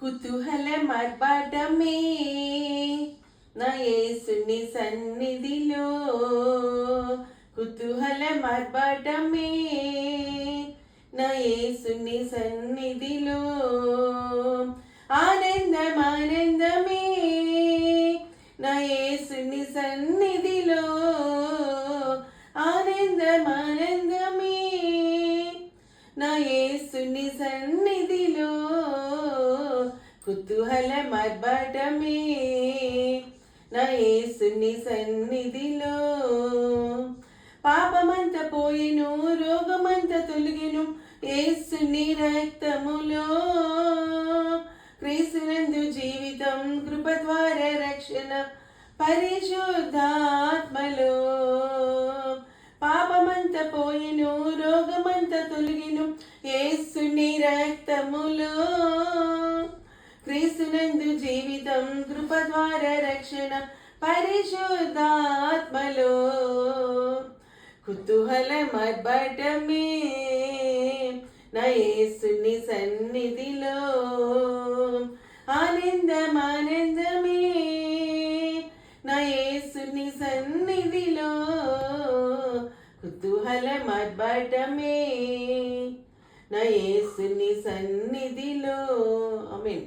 కుతూహలమార్భాటమే నా యేసుని సన్నిధిలో, కుతూహలమార్భాటమే నా యేసుని సన్నిధిలో, ఆనందమానందమే నా యేసుని సన్నిధిలో, ఆనందమానందమే నా యేసుని సన్నిధిలో, కుతూహలమార్భాటమే నా యేసుని సన్నిధిలో. పాపమంత పోయెను, రోగమంత తొలగెను యేసుని రక్తములో, క్రీస్తునందు జీవితం, కృప ద్వారా రక్షణ పరిశుద్ధాత్మలో. పాపమంత పోయెను, రోగమంత తొలగెను యేసుని రక్తములో, క్రీస్తునందు జీవితం, కృప ద్వారా రక్షణ పరిశుద్ధాత్మలో. కుతూహలమార్భాటమే నా యేసుని సన్నిధిలో, ఆనందమానందమే నా యేసుని సన్నిధిలో, కుతూహలమార్భాటమే నా యేసుని సన్నిధిలో. ఆమేన్.